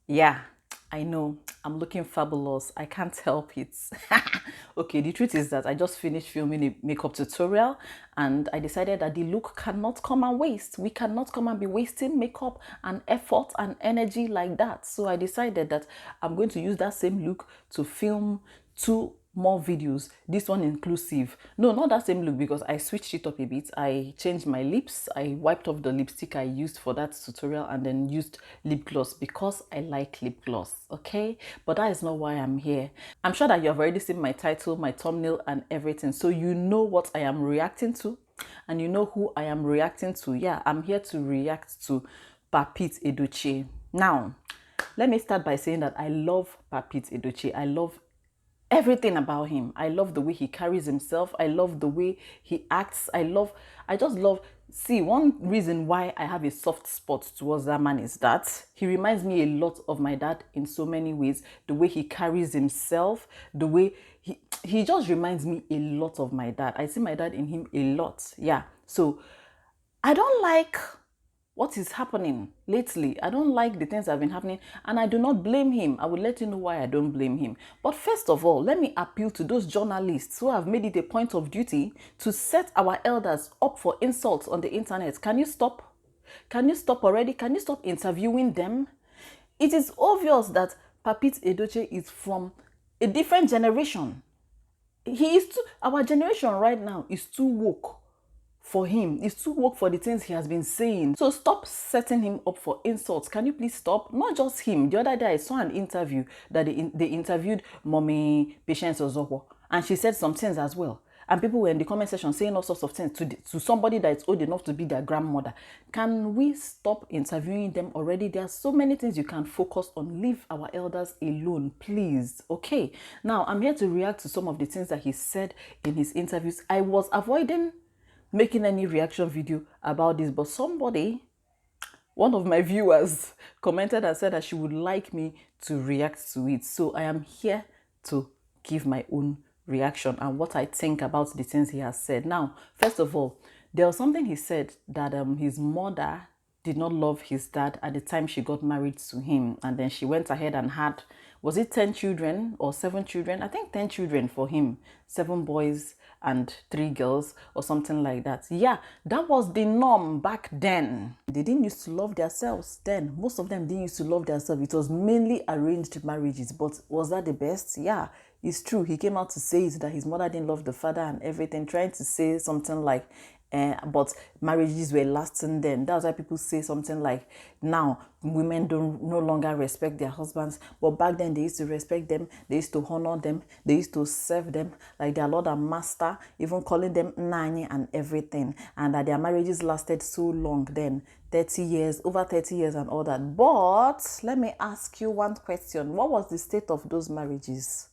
Yeah, I know. I'm looking fabulous. I can't help it. Okay, the truth is that I just finished filming a makeup tutorial and I decided that the look cannot come and waste. We cannot come and be wasting makeup and effort and energy like that. So I decided that I'm going to use that same look to film two more videos, this one inclusive. No, not that same look, because I switched it up a bit. I changed my lips. I wiped off the lipstick I used for that tutorial and then used lip gloss because I like lip gloss. Okay, but that is not why I'm here. I'm sure that you have already seen my title, my thumbnail and everything, so you know what I am reacting to and you know who I am reacting to. Yeah, I'm here to react to Papit Edochie. Now, let me start by saying that I love Papit Edochie. I love everything about him. I love the way he carries himself. I love the way he acts. I just love. See, one reason why I have a soft spot towards that man is that he reminds me a lot of my dad in so many ways. The way he carries himself, the way he just reminds me a lot of my dad. I see my dad in him a lot. Yeah. So I don't like what is happening lately. I don't like the things that have been happening and I do not blame him. I will let you know why I don't blame him. But first of all, let me appeal to those journalists who have made it a point of duty to set our elders up for insults on the internet. Can you stop? Can you stop already? Can you stop interviewing them? It is obvious that Papit Edochie is from a different generation. Our generation right now is too woke for him. It's too woke for the things he has been saying. So stop setting him up for insults. Can you please stop? Not just him. The other day I saw an interview that they interviewed Mommy Patience Ozowo and she said some things as well. And people were in the comment section saying all sorts of things to somebody that is old enough to be their grandmother. Can we stop interviewing them already? There are so many things you can focus on. Leave our elders alone, please. Okay. Now, I'm here to react to some of the things that he said in his interviews. I was avoiding making any reaction video about this, but one of my viewers, commented and said that she would like me to react to it. So I am here to give my own reaction and what I think about the things he has said. Now, first of all, there was something he said that his mother did not love his dad at the time she got married to him, and then she went ahead and had, was it 10 children or 7 children? I think 10 children for him, 7 boys and 3 girls or something like that. Yeah, that was the norm back then. They didn't used to love themselves then. Most of them didn't used to love themselves. It was mainly arranged marriages. But was that the best? Yeah, it's true. He came out to say it, that his mother didn't love the father and everything, trying to say something like, but marriages were lasting then. That's why people say something like, now women don't no longer respect their husbands, but back then they used to respect them, they used to honor them, they used to serve them like their lord and master, even calling them nani and everything, and that their marriages lasted so long then, 30 years, over 30 years and all that. But let me ask you one question. What was the state of those marriages?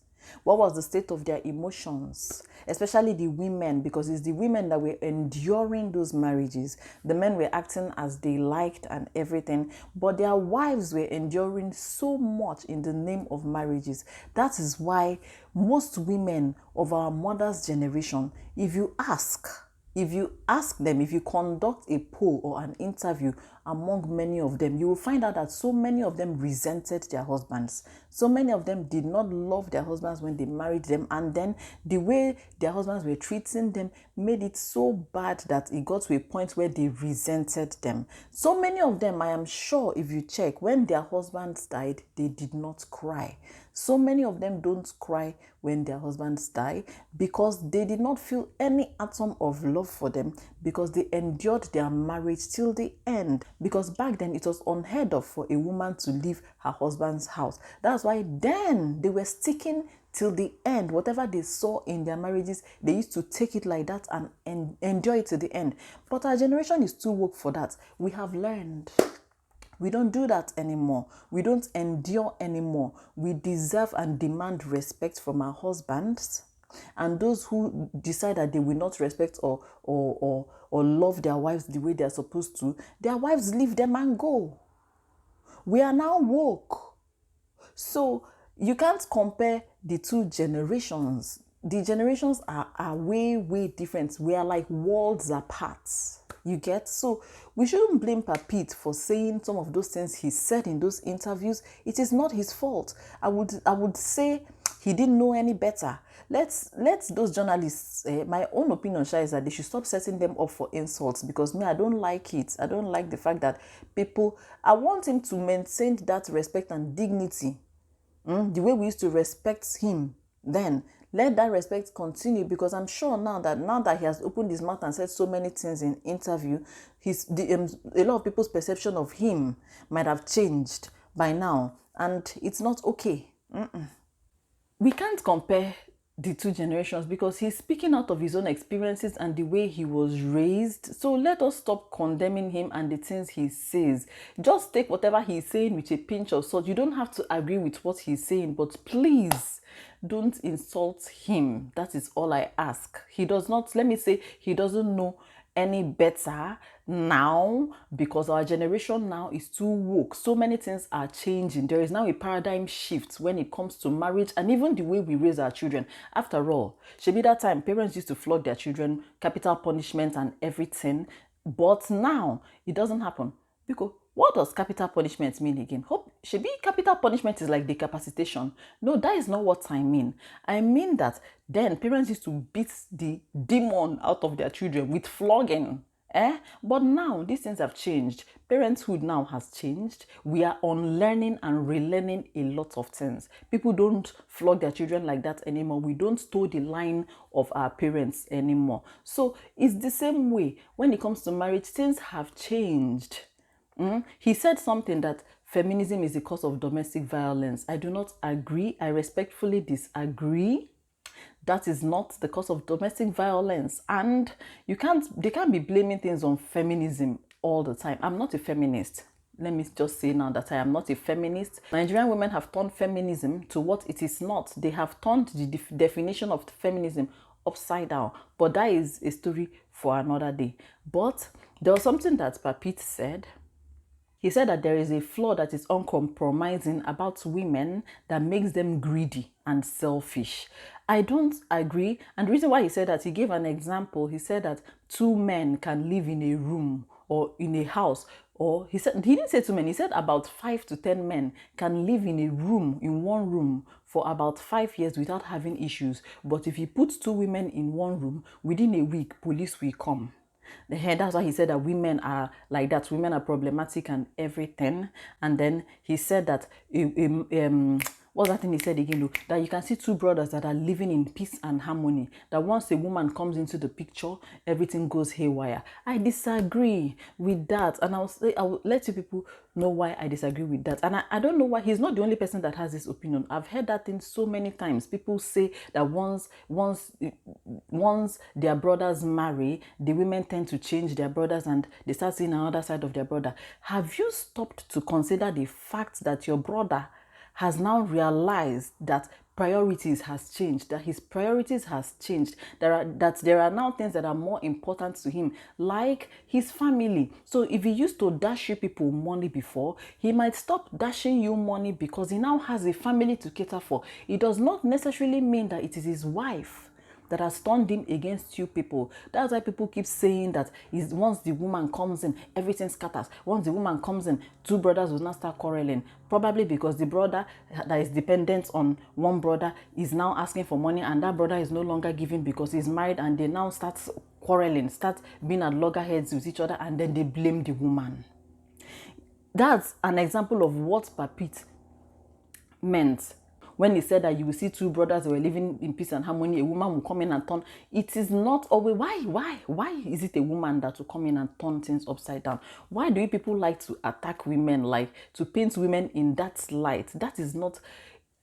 What was the state of their emotions, especially the women, because it's the women that were enduring those marriages. The men were acting as they liked and everything, but their wives were enduring so much in the name of marriages. That is why most women of our mother's generation, if you ask them, if you conduct a poll or an interview among many of them, you will find out that so many of them resented their husbands. So many of them did not love their husbands when they married them. And then the way their husbands were treating them made it so bad that it got to a point where they resented them. So many of them, I am sure if you check, when their husbands died, they did not cry. So many of them don't cry when their husbands die because they did not feel any atom of love for them, because they endured their marriage till the end. Because back then it was unheard of for a woman to leave her husband's house. That's why then they were sticking till the end. Whatever they saw in their marriages, they used to take it like that and enjoy it to the end. But our generation is too woke for that. We have learned. We don't do that anymore. We don't endure anymore. We deserve and demand respect from our husbands. And those who decide that they will not respect or love their wives the way they are supposed to, their wives leave them and go. We are now woke. So you can't compare the two generations. the generations are way, way different. We are like worlds apart. You get? So we shouldn't blame Papit for saying some of those things he said in those interviews. It is not his fault. I would say he didn't know any better. Let's those journalists, my own opinion, Sha, is that they should stop setting them up for insults, because me, I don't like it. I don't like the fact that people, I want him to maintain that respect and dignity. The way we used to respect him then, let that respect continue, because I'm sure now that he has opened his mouth and said so many things in interview, a lot of people's perception of him might have changed by now, and it's not okay. We can't compare the two generations, because he's speaking out of his own experiences and the way he was raised. So let us stop condemning him and the things he says. Just take whatever he's saying with a pinch of salt. You don't have to agree with what he's saying, but please don't insult him. That is all I ask. He does not, let me say, he doesn't know any better now, because our generation now is too woke. So many things are changing. There is now a paradigm shift when it comes to marriage and even the way we raise our children. After all, should be that time parents used to flog their children, capital punishment and everything, but now it doesn't happen. Because what does capital punishment mean again? Hope should be capital punishment is like decapacitation. No, that is not what I mean. I mean that then parents used to beat the demon out of their children with flogging. But now these things have changed. Parenthood now has changed. We are unlearning and relearning a lot of things. People don't flog their children like that anymore. We don't toe the line of our parents anymore. So it's the same way when it comes to marriage. Things have changed. He said something that feminism is the cause of domestic violence. I do not agree. I respectfully disagree. That is not the cause of domestic violence, and they can't be blaming things on feminism all the time. I'm not a feminist. Let me just say now that I am not a feminist. Nigerian women have turned feminism to what it is not. They have turned the definition of feminism upside down. But that is a story for another day. But there was something that Papit said. He said that there is a flaw that is uncompromising about women that makes them greedy and selfish. I don't agree. And the reason why he said that, he gave an example. He said that two men can live in a room or in a house. Or he didn't say 2 men, he said about 5 to 10 men can live in a room, in one room, for about 5 years without having issues. But if you put 2 women in one room, within a week, police will come. That's why he said that women are like that. Women are problematic and everything. And then he said that what's that thing he said again? Look, that you can see 2 brothers that are living in peace and harmony. That once a woman comes into the picture, everything goes haywire. I disagree with that, and I will let you people know why I disagree with that. And I don't know why. He's not the only person that has this opinion. I've heard that thing so many times. People say that once their brothers marry, the women tend to change their brothers and they start seeing another side of their brother. Have you stopped to consider the fact that your brother has now realized that priorities has changed, that his priorities has changed, that there are now things that are more important to him, like his family. So if he used to dash you people money before, he might stop dashing you money because he now has a family to cater for. It does not necessarily mean that it is his wife that has turned him against you people. That's why people keep saying that once the woman comes in, everything scatters. Once the woman comes in, 2 brothers will not start quarreling. Probably because the brother that is dependent on one brother is now asking for money, and that brother is no longer giving because he's married, and they now start quarreling, start being at loggerheads with each other, and then they blame the woman. That's an example of what Papit meant when he said that you will see 2 brothers who were living in peace and harmony, a woman will come in and turn. It is not always. Why is it a woman that will come in and turn things upside down? Why do you people like to attack women, like to paint women in that light? That is not,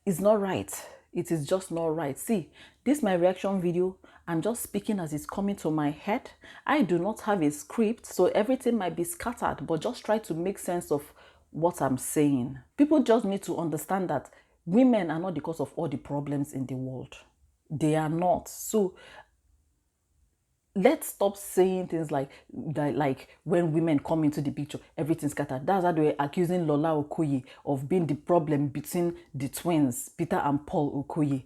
it's not right. It is just not right. See, this is my reaction video. I'm just speaking as it's coming to my head. I do not have a script, so everything might be scattered, but just try to make sense of what I'm saying. People just need to understand that women are not the cause of all the problems in the world. They are not. So let's stop saying things like when women come into the picture, everything's scattered. That's how they were accusing Lola Okoye of being the problem between the twins, Peter and Paul Okoye.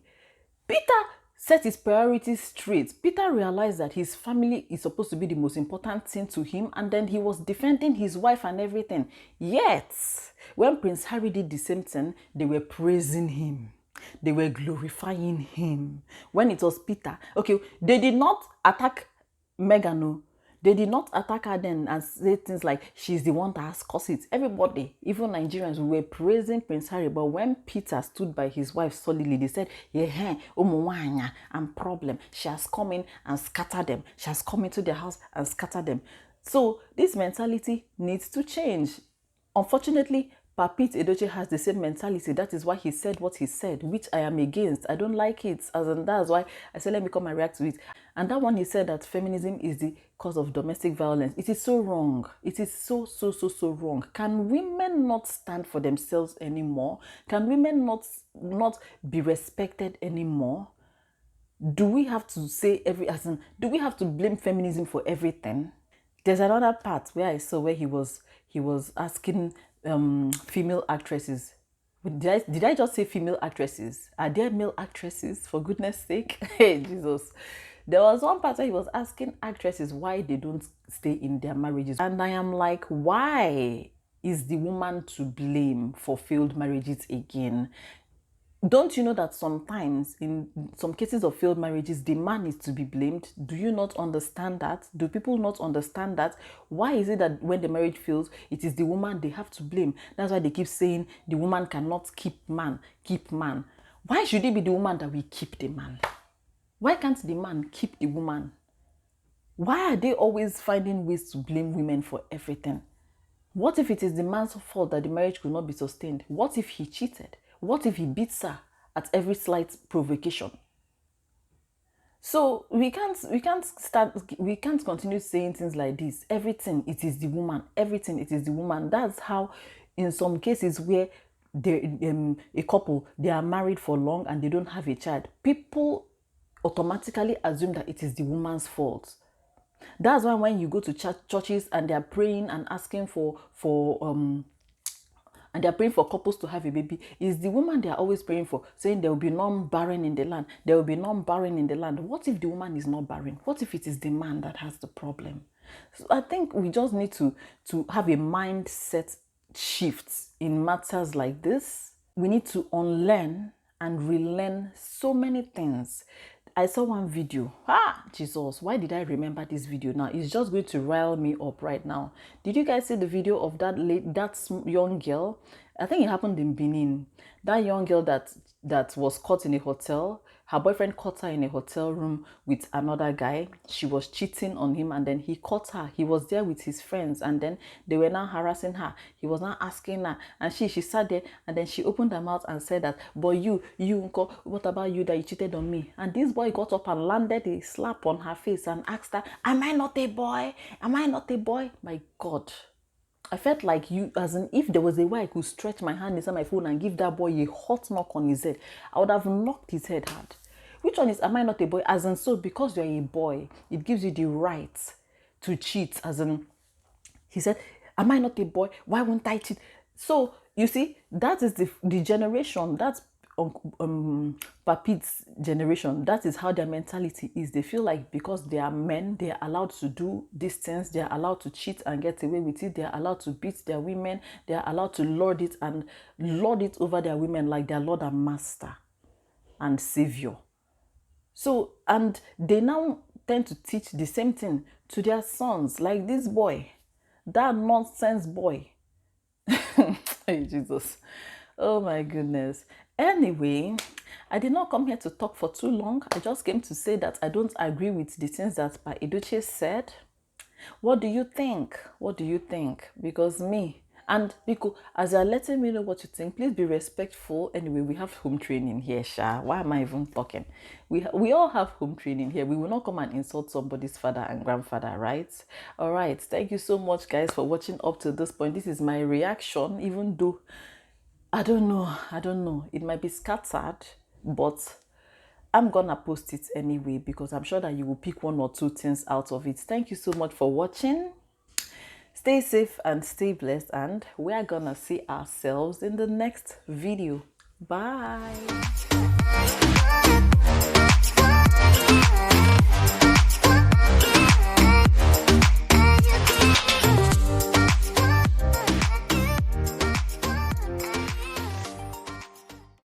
Peter set his priorities straight. Peter realized that his family is supposed to be the most important thing to him, and then he was defending his wife and everything. Yet, when Prince Harry did the same thing, they were praising him. They were glorifying him. When it was Peter, okay, they did not attack Meghan, no. They did not attack her then and say things like she's the one that has caused it. Everybody, even Nigerians, were praising Prince Harry. But when Peter stood by his wife solidly, they said, yeah, and problem. She has come in and scattered them. She has come into their house and scattered them. So this mentality needs to change. Unfortunately, Papit Edochie has the same mentality. That is why he said what he said, which I am against. I don't like it. And that's why I said, let me come and react to it. And that one, he said that feminism is the cause of domestic violence. It is so wrong. It is so wrong. Can women not stand for themselves anymore? Can women not be respected anymore? Do we have to say do we have to blame feminism for everything? There's another part where I saw where he was asking female actresses. Did I just say female actresses? Are there male actresses, for goodness sake? Hey, Jesus. There was one part where he was asking actresses why they don't stay in their marriages. And I am like, why is the woman to blame for failed marriages again? Don't you know that sometimes, in some cases of failed marriages, the man is to be blamed? Do you not understand that? Do people not understand that? Why is it that when the marriage fails, it is the woman they have to blame? That's why they keep saying the woman cannot keep man. Why should it be the woman that will keep the man? Why can't the man keep the woman? Why are they always finding ways to blame women for everything? What if it is the man's fault that the marriage could not be sustained? What if he cheated? What if he beats her at every slight provocation? So we can't continue saying things like this. Everything, it is the woman. Everything, it is the woman. That's how, in some cases where a couple, they are married for long and they don't have a child, people automatically assume that it is the woman's fault. That's why when you go to churches and they are praying and asking and they're praying for couples to have a baby, is the woman they are always praying for, saying there will be none barren in the land. There will be none barren in the land. What if the woman is not barren? What if it is the man that has the problem? So I think we just need to have a mindset shift in matters like this. We need to unlearn and relearn so many things. I saw one video. Jesus, why did I remember this video now? It's just going to rile me up right now. Did you guys see the video of that young girl? I think it happened in Benin. That young girl that was caught in a hotel. Her boyfriend caught her in a hotel room with another guy. She was cheating on him and then he caught her. He was there with his friends and then they were now harassing her. He was now asking her and she sat there and then she opened her mouth and said that, but you, what about you that you cheated on me? And this boy got up and landed a slap on her face and asked her, am I not a boy? Am I not a boy? My God. I felt like as in if there was a way I could stretch my hand inside my phone and give that boy a hot knock on his head, I would have knocked his head hard. Which one is, am I not a boy? As in, so because you're a boy, it gives you the right to cheat. As in, he said, am I not a boy? Why won't I cheat? So, you see, that is the generation, that's Papit's generation. That is how their mentality is. They feel like because they are men, they are allowed to do these things. They are allowed to cheat and get away with it. They are allowed to beat their women. They are allowed to lord it over their women like their Lord and Master and Savior. So, and they now tend to teach the same thing to their sons, like this boy, that nonsense boy. Hey, Jesus. Oh my goodness. Anyway, I did not come here to talk for too long. I just came to say that I don't agree with the things that Pa EDOCHIE said. What do you think? What do you think? Because as you're letting me know what you think, please be respectful. Anyway, we have home training here, Sha. Why am I even talking? We all have home training here. We will not come and insult somebody's father and grandfather, right? All right. Thank you so much, guys, for watching up to this point. This is my reaction, even though I don't know. It might be scattered, but I'm gonna post it anyway because I'm sure that you will pick one or two things out of it. Thank you so much for watching. Stay safe and stay blessed, and we are gonna see ourselves in the next video. Bye.